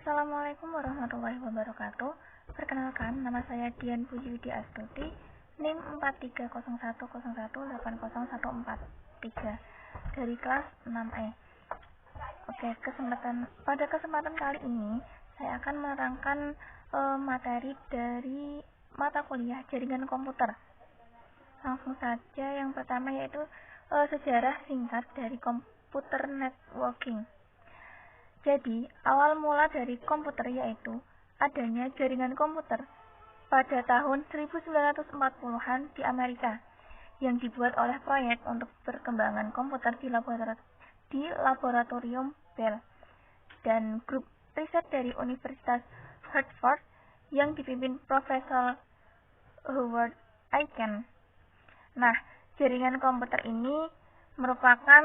Assalamualaikum warahmatullahi wabarakatuh. Perkenalkan, nama saya Dian Pujiwidi Astuti, NIM 4301018014 dari kelas 6E. Pada kesempatan kali ini, saya akan menerangkan materi dari mata kuliah jaringan komputer. Langsung saja, yang pertama yaitu sejarah singkat dari komputer networking. Jadi, awal mula dari komputer yaitu adanya jaringan komputer pada tahun 1940-an di Amerika yang dibuat oleh proyek untuk perkembangan komputer di laboratorium Bell dan grup riset dari Universitas Hartford yang dipimpin Profesor Howard Aiken. Nah, jaringan komputer ini merupakan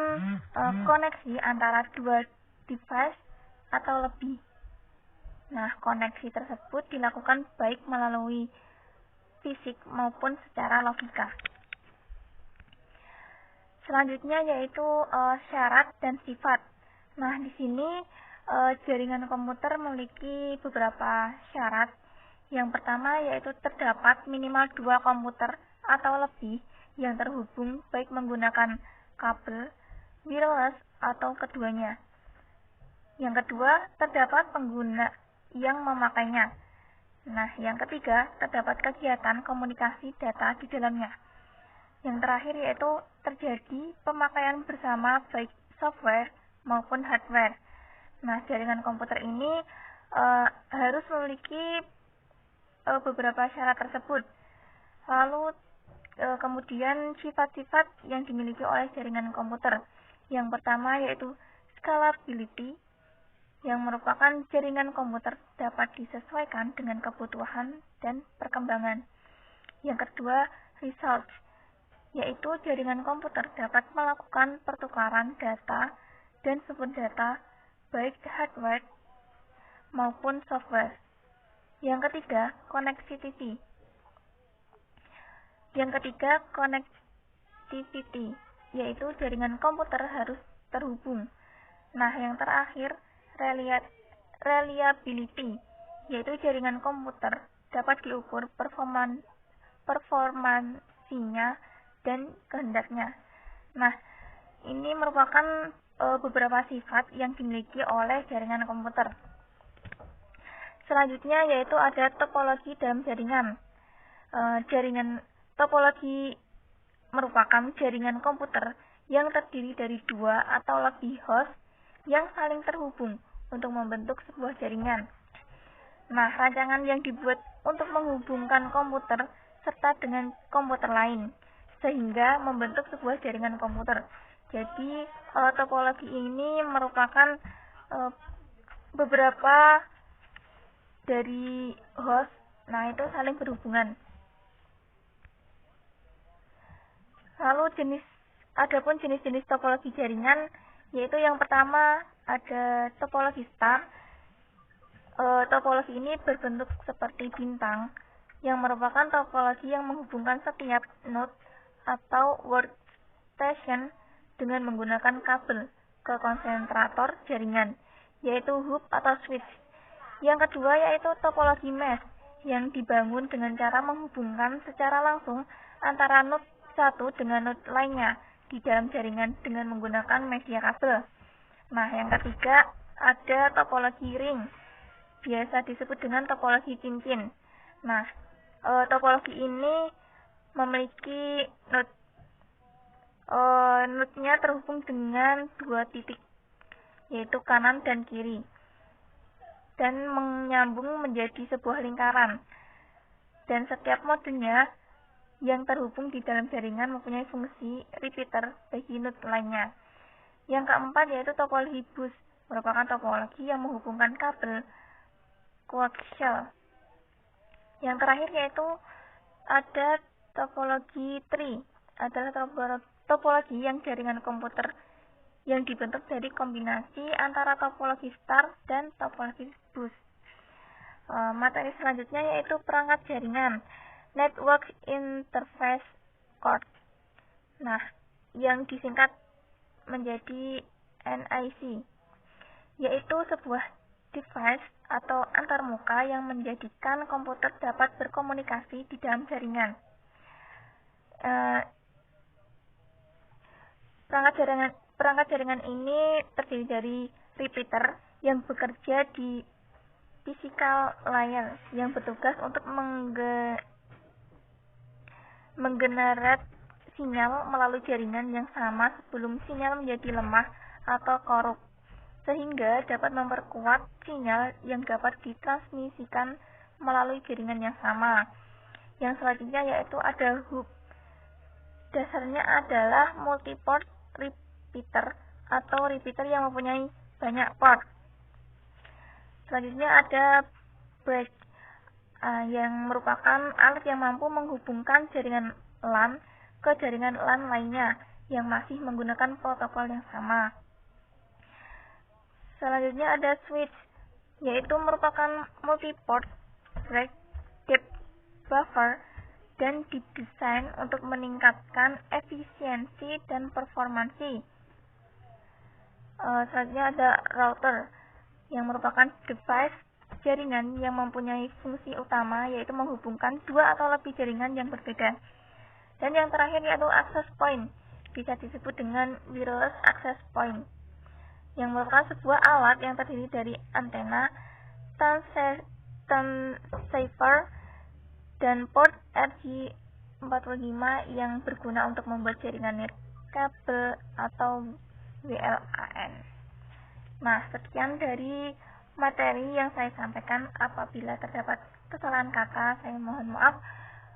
koneksi antara dua device atau lebih. Nah, koneksi tersebut dilakukan baik melalui fisik maupun secara logika. Selanjutnya yaitu syarat dan sifat. Nah, di sini jaringan komputer memiliki beberapa syarat. Yang pertama yaitu terdapat minimal 2 komputer atau lebih yang terhubung baik menggunakan kabel, wireless, atau keduanya. Yang kedua, terdapat pengguna yang memakainya. Nah, yang ketiga, terdapat kegiatan komunikasi data di dalamnya. Yang terakhir yaitu terjadi pemakaian bersama baik software maupun hardware. Nah, jaringan komputer ini harus memiliki beberapa syarat tersebut. Lalu kemudian sifat-sifat yang dimiliki oleh jaringan komputer. Yang pertama yaitu scalability, yang merupakan jaringan komputer dapat disesuaikan dengan kebutuhan dan perkembangan. Yang kedua, results, yaitu jaringan komputer dapat melakukan pertukaran data dan sumber data baik hardware maupun software. Yang ketiga, connectivity. Yang ketiga, connectivity, yaitu jaringan komputer harus terhubung. Nah, yang terakhir, reliability, yaitu jaringan komputer dapat diukur performansinya dan kehendaknya. Nah, ini merupakan beberapa sifat yang dimiliki oleh jaringan komputer. Selanjutnya yaitu ada topologi dalam jaringan. Topologi merupakan jaringan komputer yang terdiri dari 2 atau lebih host yang saling terhubung untuk membentuk sebuah jaringan. Nah, rancangan yang dibuat untuk menghubungkan komputer serta dengan komputer lain sehingga membentuk sebuah jaringan komputer. Jadi, topologi ini merupakan beberapa dari host, nah itu saling berhubungan. Lalu adapun jenis-jenis topologi jaringan, yaitu yang pertama ada topologi star. Topologi ini berbentuk seperti bintang, yang merupakan topologi yang menghubungkan setiap node atau workstation dengan menggunakan kabel ke konsentrator jaringan, yaitu hub atau switch. Yang kedua yaitu topologi mesh, yang dibangun dengan cara menghubungkan secara langsung antara node satu dengan node lainnya di dalam jaringan dengan menggunakan media kabel. Nah, yang ketiga ada topologi ring, biasa disebut dengan topologi cincin. Nah, topologi ini memiliki node-nya terhubung dengan 2 titik, yaitu kanan dan kiri, dan menyambung menjadi sebuah lingkaran. Dan setiap modenya yang terhubung di dalam jaringan mempunyai fungsi repeater bagi node lainnya. Yang keempat yaitu topologi bus, merupakan topologi yang menghubungkan kabel koaksial. Yang terakhir yaitu ada topologi tree, adalah topologi yang jaringan komputer yang dibentuk dari kombinasi antara topologi star dan topologi bus. Materi selanjutnya yaitu perangkat jaringan, network interface card. Nah, yang disingkat menjadi NIC, yaitu sebuah device atau antarmuka yang menjadikan komputer dapat berkomunikasi di dalam jaringan. Perangkat jaringan ini terdiri dari repeater yang bekerja di physical layer yang bertugas untuk menggenerate sinyal melalui jaringan yang sama sebelum sinyal menjadi lemah atau korup, sehingga dapat memperkuat sinyal yang dapat ditransmisikan melalui jaringan yang sama. Yang selanjutnya yaitu ada hub. Dasarnya adalah multiport repeater atau repeater yang mempunyai banyak port. Selanjutnya ada bridge yang merupakan alat yang mampu menghubungkan jaringan LAN ke jaringan LAN lainnya yang masih menggunakan protokol yang sama. Selanjutnya ada switch, yaitu merupakan multiport deep buffer dan didesain untuk meningkatkan efisiensi dan performansi. Selanjutnya ada router, yang merupakan device jaringan yang mempunyai fungsi utama yaitu menghubungkan dua atau lebih jaringan yang berbeda. Dan yang terakhir yaitu access point, bisa disebut dengan wireless access point, yang merupakan sebuah alat yang terdiri dari antena, transceiver, dan port RJ45 yang berguna untuk membuat jaringan kabel atau WLAN. Nah, sekian dari materi yang saya sampaikan. Apabila terdapat kesalahan kata, saya mohon maaf.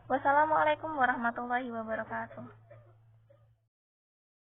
Wassalamualaikum warahmatullahi wabarakatuh.